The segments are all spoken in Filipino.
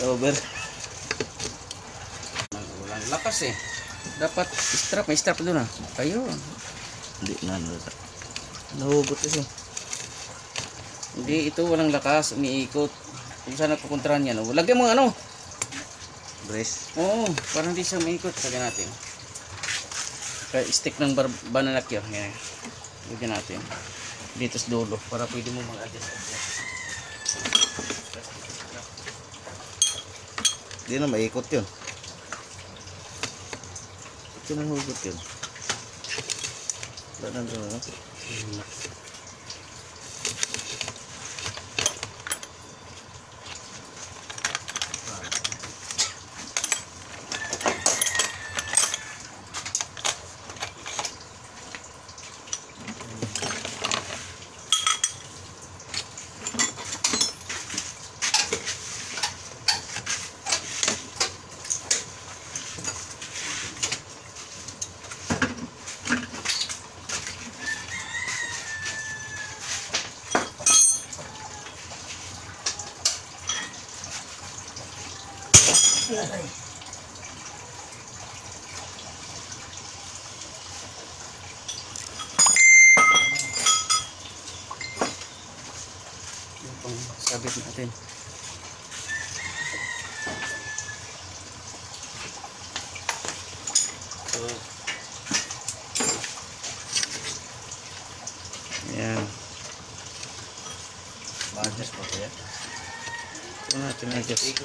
Over. Walang lakas eh. Dapat strap, may strap doon ah. Ayun. Hindi na nahugot kasi. Hindi, ito walang lakas, umiikot. Kung saan nagpupuntrahan yan, oh. Lagyan mo ano? Brace. Oo, parang hindi siya umiikot. Lagyan natin. Kaya stick ng banana cure. Yan. Lagyan natin. Dito sa dulo para pwede mo mag-adjust. Hindi na maikot yun. Ito na hugot yun. Wala na doon. Sabit natin. So, ayan. Ma-adjust pa kaya? Ito natin adjust.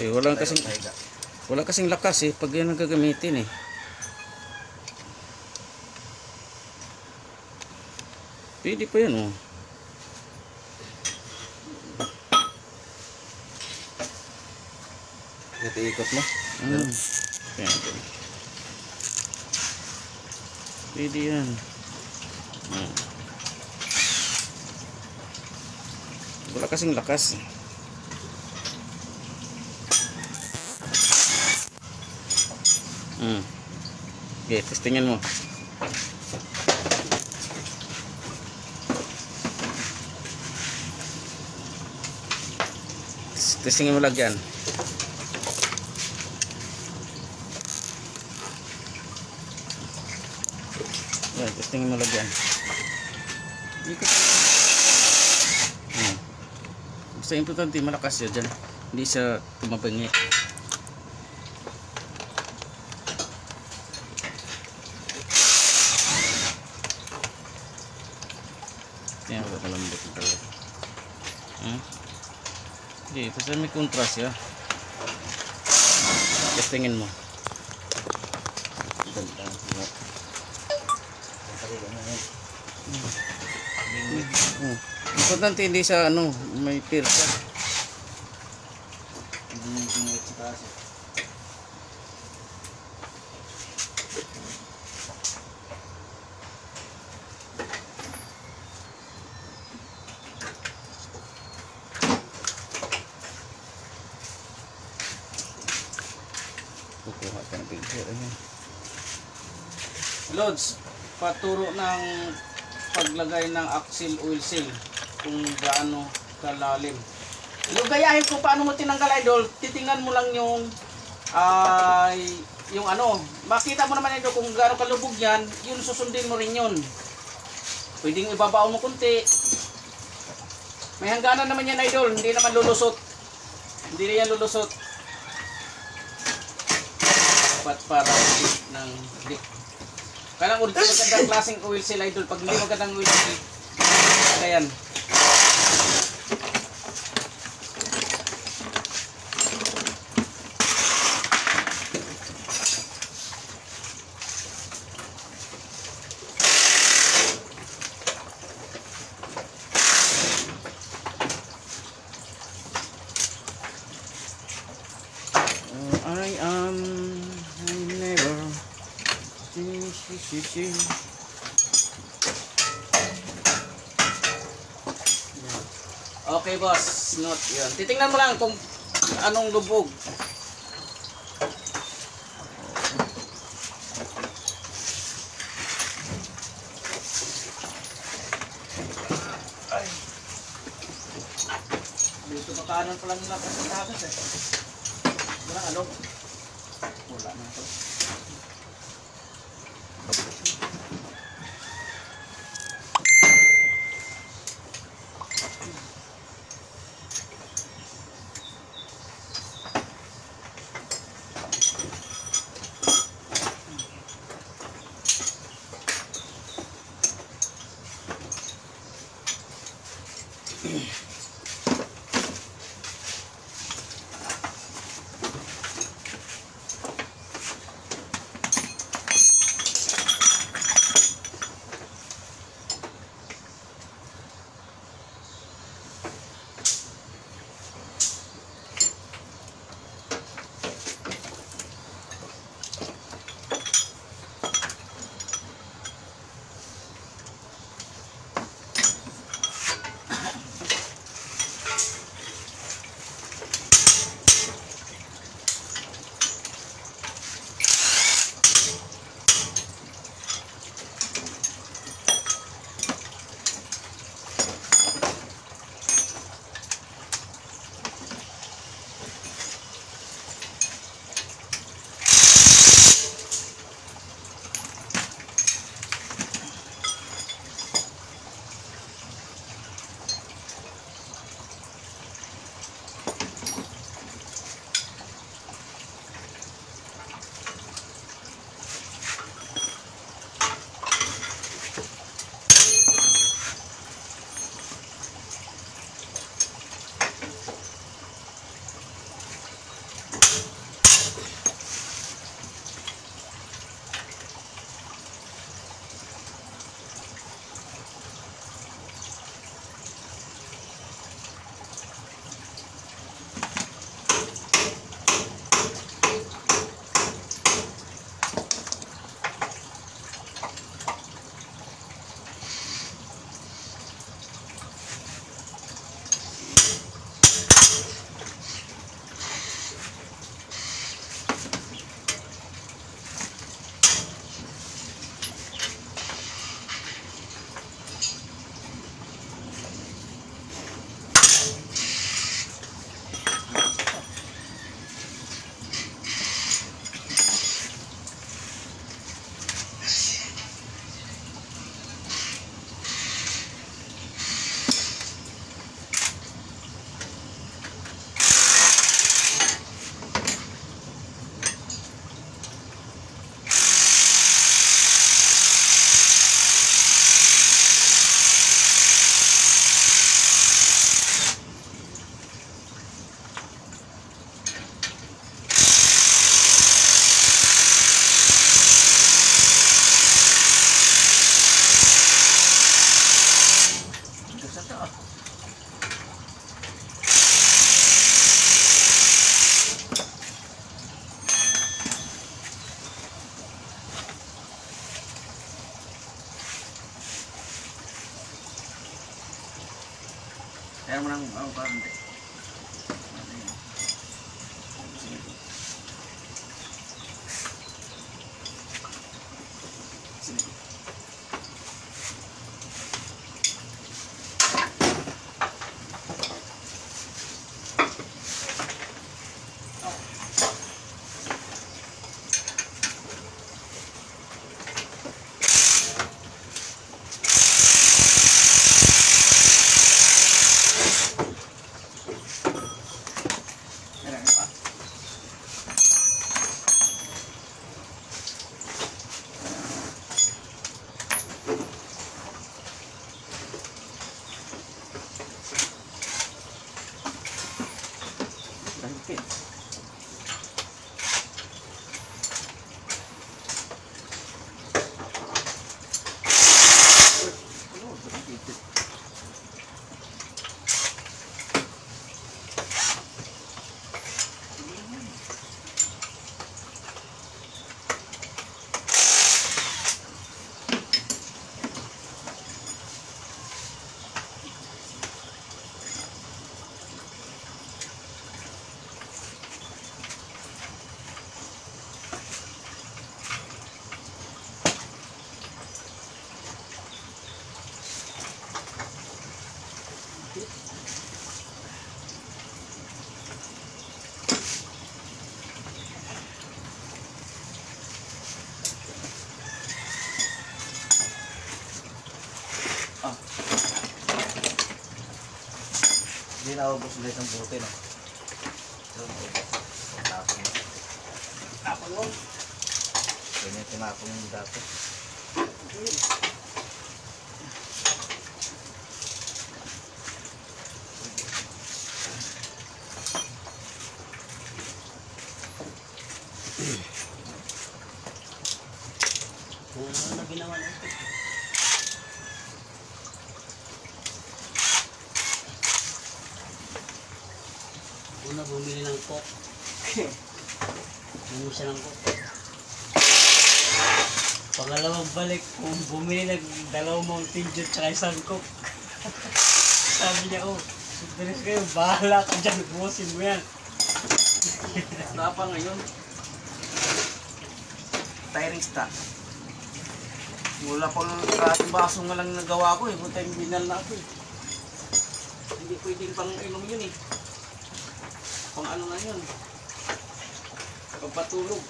Eh, wala kasing lakas eh pag yan ang gagamitin eh. Pwede pa yan oh. Ito ikot mo. Pwede yan. Wala kasing lakas. Okay, testingin mo. Testingin mo lagyan. Yan, testingin mo lagyan. Basta importante malakas yun dyan. Hindi siya tumabingi. Yan, malambot na talaga. Hindi, basta may contrast ya. Testingin mo. Importante hindi sa ano, may pirsa. Kukuha ka ng picture. Lods, paturo ng paglagay ng axle oil seal kung gaano kalalim. Gayahin kung paano mo tinanggal, idol. Titingnan mo lang yung ano, makita mo naman, idol, kung gaano kalubog yan, yun susundin mo rin yun. Pwedeng ibabaw mo kunti. May hangganan naman yan, idol, hindi naman lulusot. Hindi rin yan lulusot. Para ng leak. Kaya lang magandang klaseng oil seal, idol. Pag hindi magandang oil seal, ayan. Okay boss, note yun. Titingnan mo lang kung anong lubog. Dito pa kanan pa lang lakas ng dagat eh. Walang alog. Wala na ito. Kaya mo nang parang Hindi naubos ulit ang buti, no? Ito, naubos. Tapon mo. Tapon mo? Ganyan tinapon yung dati. Kung ano na ginawa natin. Una bumili ng coke. Bumili siya ng coke. Pangalawang balik, kung bumili ng 2 Mountain Dew tsaka isang coke. Sabi niya, oh, sundres kayo, bahala ka dyan, bumosin mo yan. Napa ngayon. Tiring stock. Wala pang kating baso nga lang nagawa ko eh. Buta yung binal na ako eh. Hindi pwedeng pang inom yun eh. Pang ano na yun. Pagpatulog.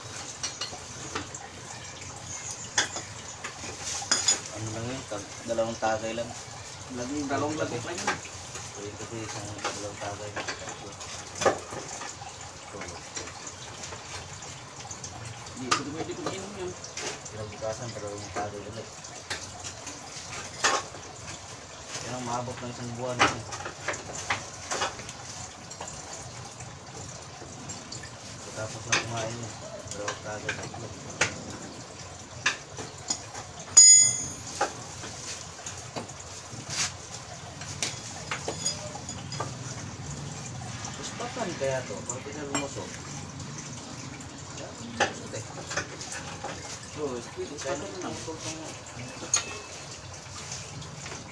Ano lang yun? Dalawang tagay lang. Dalawang lagok lang yun. Pwede kasi isang dalawang tagay lang. Hindi ko pwede kong inom yun. Pinabukasan, dalawang tagay ulit. Yan ang maabot ng isang buwan. Tapos na kumain yun. Dalawang tagay lang. Puspatan kaya to, pag pinalumusok. So, pwede ka na ng pagkong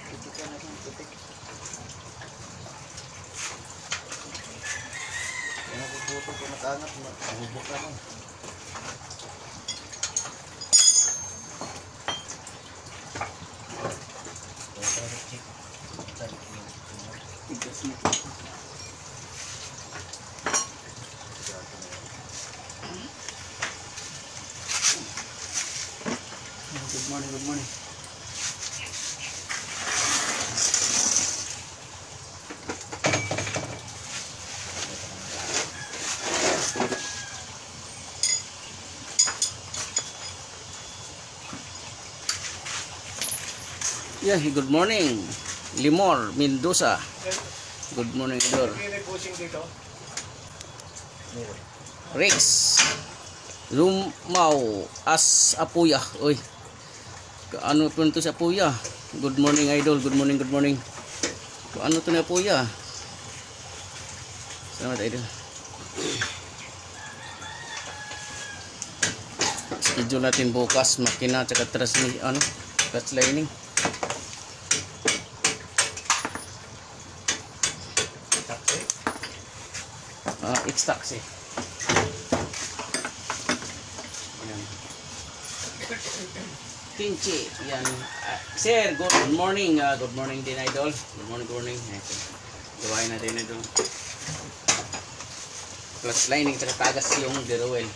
pwede ka na ng putik. Kaya napuputo ko nakaangat, mahubok ka lang. Tigas mo. Good morning, good morning. Yeah, good morning. Limor, Mendoza. Good morning, Idol. Rex. Lumaw as Apuya. Uy. Ano po ito si Apuya? Good morning, Idol. Good morning, good morning. Ano ito ni Apuya? Salamat, Idol. Schedule natin bukas makina at transmission, clutch lining. It's taxi. Kinchi, yan. Sir, good morning. Good morning din, Idol. Good morning, good morning. Gawain natin ito. Clutch lining, tagas yung deruel.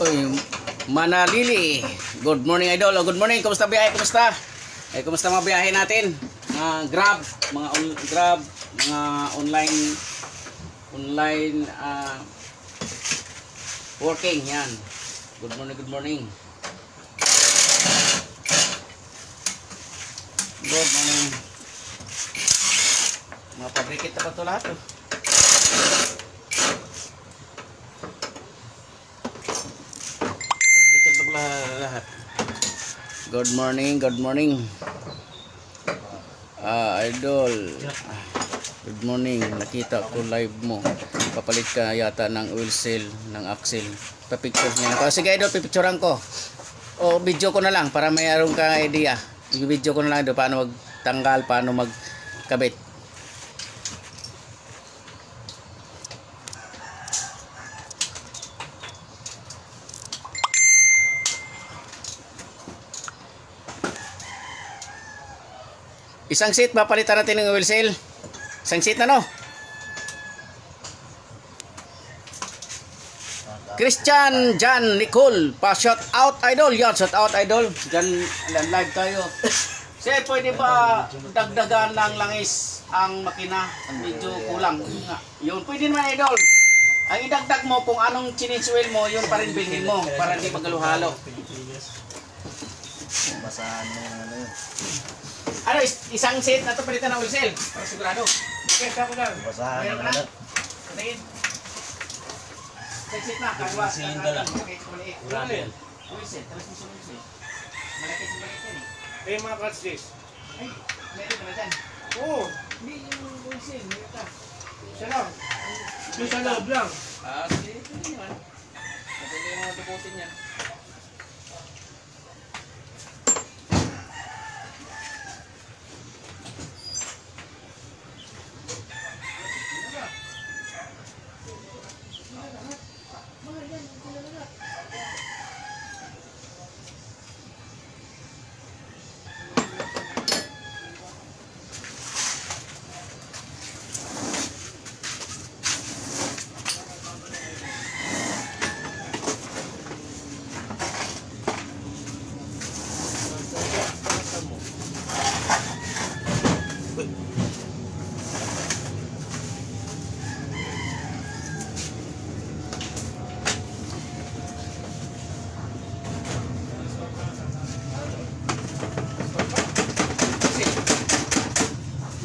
Uy, Manalili. Good morning, idol. Good morning. Kumusta biyahe? Kumusta? Kumusta mga biyahe natin? Mga Grab, Grab, mga online working yan. Good morning, good morning. Good morning. Mga pabrikit na ba ito lahat? Pabrikit na ba lahat? Good morning, good morning. Idol. Good morning. Nakita ko live mo. Papalit ka yata ng oil seal ng axle. Pa-picture niya ako. Sige idol, pipicturean ko. O video ko na lang para mayroon ka idea. Yung video ko na lang doon paano magtanggal, paano magkabit. Isang seat, papalitan natin ng oil seal. Isang seat na no. Christian Jan Nicole, pa-shout out idol. Yan, shout out idol. Diyan live tayo. Sir, pwede ba dagdagan ng langis ang makina? Medyo kulang. Yun, pwede naman idol. Ang idagdag mo kung anong change oil mo, yun pa rin bilhin mo para hindi maghaluhalo. Basahan mo ano yun. Ano, isang set na ito palitan ng oil seal. Para sigurado. Okay, sako lang. Basahan Meron mo ka na? na. Tingin. Isang set na. Kagawa. Grabe. Oil seal. Tapos mo sa oil seal. Malaki sa balik yan eh. Eh, mga clutch disc. Ay, meron ka na dyan. Oo, Hindi yung oil seal. Meron ka. siya lang. Doon sa loob lang. Sige. Pwede naman. Pwede yung mga dukutin yan.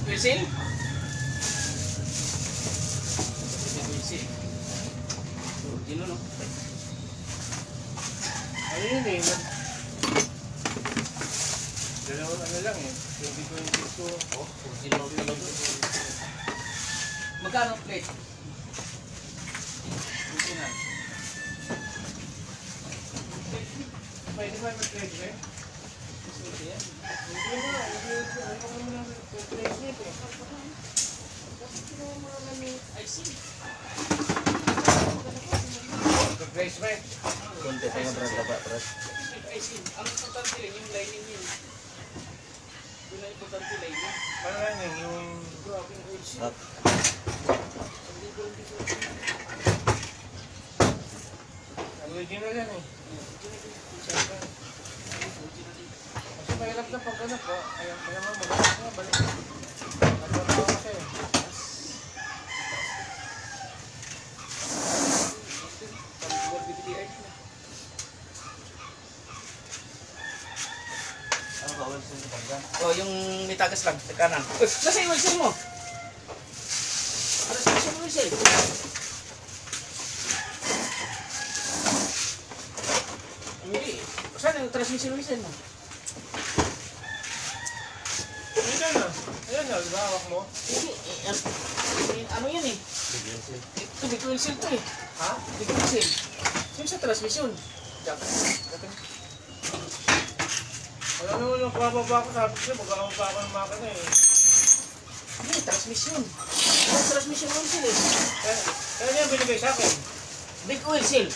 Oil seal? Oil seal. Yun no? Ano yun eh? Dalawang ano lang eh. 2022. Magkano plate? Original. Pwede ba mag-trade eh? Hindi ba? Ano ko muna replacement eh. I see. Replacement. Kunti pa nga brad dapat brad. I see. Ang importante lang yung lining yun. Yun ang importante lining. Ano lang yun? Yung Grabe oil seal. At original yan eh. Kasi mahirap na pag ano po. Kaya mo maganda nga balik. Ano ako kasi. ano ba wala sa pagdan? Oh, yung may tagas lang, sa kanan. Nasa yung oil seal mo? Nasa yung oil seal? Hindi. Saan yung transmission oil seal mo? Ayan na. Ayan na. Diba hawak mo? Hindi. Ano yan eh? Ito, big oil seal to eh. Ha? Big oil seal. Yung sa transmission. Jack. Alam mo nung bababa ko sabi ko mag-aampa ako ng makina eh. Hindi, transmission. Yung transmission oil seal eh. Kaya niya binigay sa akin. Big oil seal.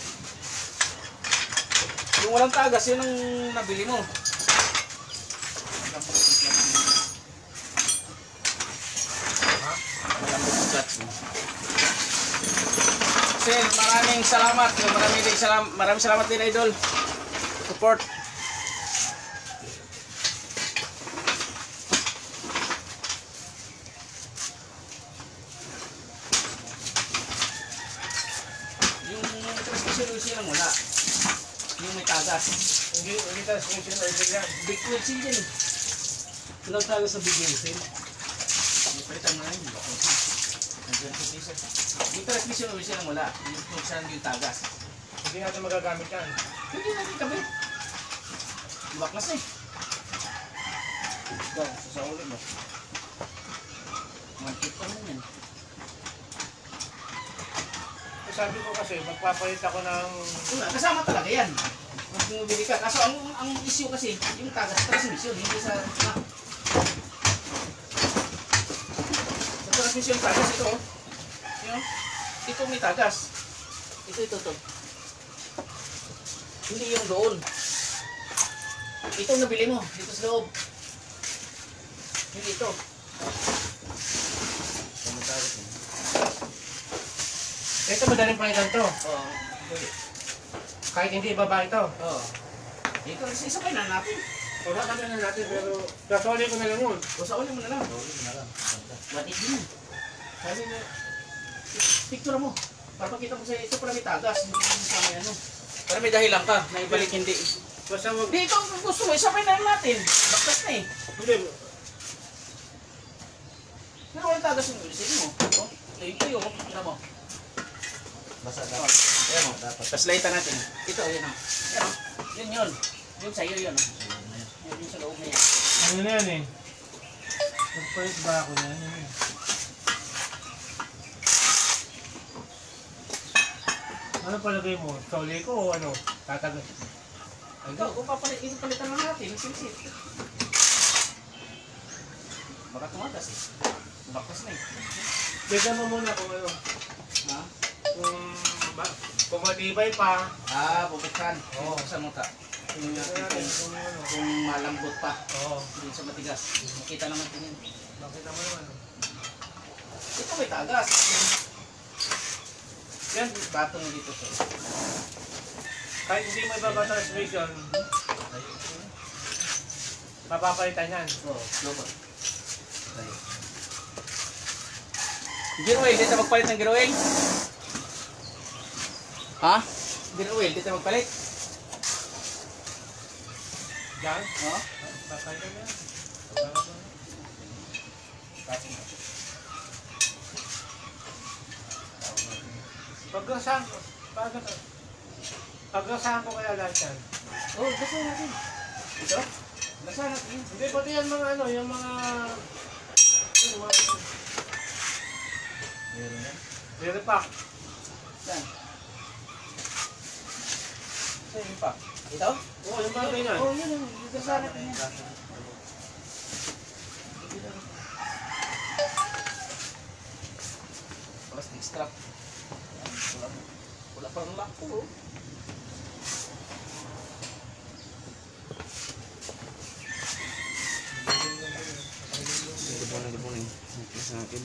Yung walang tagas, yun ang nabili mo. Ha? maraming salamat din, idol. Support. Yung transmission lang wala. Yung may tagas. Hindi transmission oil yan. Big wheel seal din. Walang tayo sa bigay sin. Palitan mo na yun. Yung transmission oil lang wala. Yung kung saan yung tagas. Hindi natin magagamit yan. Hindi natin kabit. Baklas eh. Ito, sa ulit mo. Mag-tip pa naman yan. Sabi ko kasi, magpapalit ako ng... Wala, kasama talaga yan. Mas bumibili ka. Kaso ang issue kasi, yung tagas transmission, hindi sa... Sa transmission tagas, ito. Yung, ito may tagas. Ito. Hindi yung doon. Ito ang nabili mo, dito sa loob. Hindi ito. Ito madaling palitan to. Oo. Kahit hindi ibaba ito. Oo. Ito, isapay na natin. Wala kami na natin pero kasoli ko na lang yun. O sa uli mo na lang. Batik din. Sabi niya, picture mo. Para makita mo sa ito para may tagas. Hindi mo sa may ano. Para may dahilan ka na ibalik hindi. Basta wag... Hindi, ikaw kung gusto mo, isapay na lang natin. Baktas na eh. Hindi. Pero walang tagas yung ulisin mo. O, ito yun. Ito mo. Basta O, dapat. ayan mo. Tapos lightan natin. Ito, yun o. Ayan o. Yun. Yun sa'yo yun o. Yun sa loob na yan. Ano na yan eh? Nagpalit ba ako na yan eh? Ano palagay mo? Soli ko o ano? Tatagal? Ikaw, kung palitan lang natin, sinsit. Baka tumagas eh. Baktas na eh. Tignan mo muna kung ano. Ha? Kung matibay pa. Bubuksan. Oo. Bubuksan mo ta. Tignan natin kung ano. Kung malambot pa. Oo. Hindi sa matigas. Makita naman din yun. Makita mo naman. Ito may tagas. Yan, batong dito to. Kahit hindi mo ibaba transmission, mapapalitan yan. Oo, lobot. Gear oil, dito magpalit ng gear oil? Ha? Gear oil, dito magpalit? Yan. Oo. Papalitan yan. Pagkasahan ko kaya lahat yan. Oo, basahin natin. Ito? Basahin natin. Hindi, pati yan mga ano, yung mga... Repack. Saan? Saan yung pa? Ito? Oo, yung mga ganyan. Oo, yun. Basahin natin yan. Plastic strap. Wala pang lock ko. Oh. Libunin. Ito sa akin.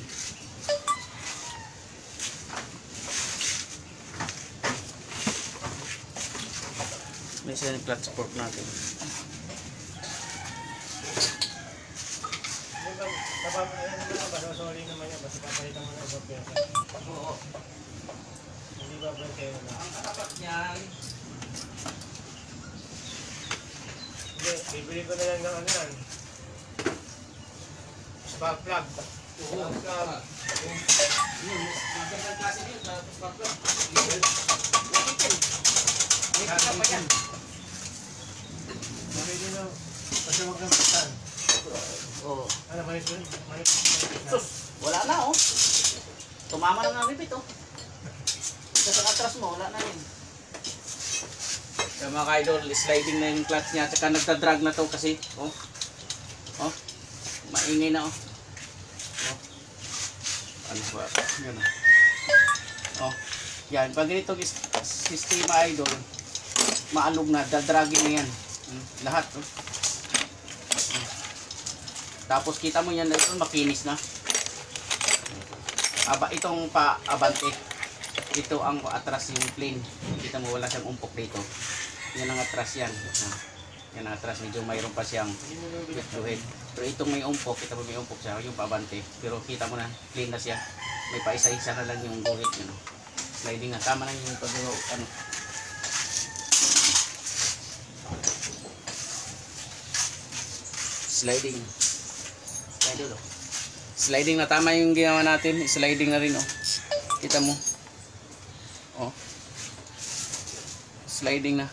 May isa yung clutch fork natin. Sorry naman yan, basta papalitan mo na ibang pyesa. Oo. Hindi ba brantero na? Ang katapat niyan. Hindi, bibili ko na lang ng ano yan. Spark plug. Oo. Yun, magandang klase niyo sa spark plug. May kita pa yan. Pwede na, basta huwag nang buksan. Oo. Ano, may Sus, wala na oh. Tumama na ng repeat oh. Sa atras mo, wala na rin. Kaya mga ka-idol, sliding na yung clutch niya. Tsaka nagda-drag na to kasi. Oh. Oh. Maingay na oh. Oh. Ano ba? Yan oh. Oh. Yan. Pag ganito sistema idol, maalog na. Dadragin na yan. Lahat oh. Tapos kita mo yan, ito makinis na. Aba, itong pa-abante. Ito ang atras yung plane. Kita mo wala siyang umpok dito. Yan ang atras yan. Yan ang atras. Medyo mayroon pa siyang head. Pero itong may umpok, kita mo may umpok siya, yung paabante. Pero kita mo na, clean na siya. May paisa-isa na lang yung guhit. Yun. Sliding na. Tama na yung pag-ano. Sliding. Sliding na, tama yung ginawa natin. Sliding na rin, oh. Kita mo. Oh. Sliding na.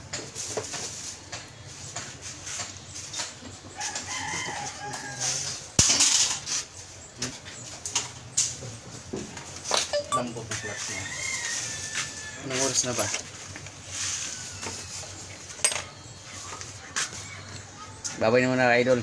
Lambot na clutch niya. Anong oras na ba? Babay na muna, idol.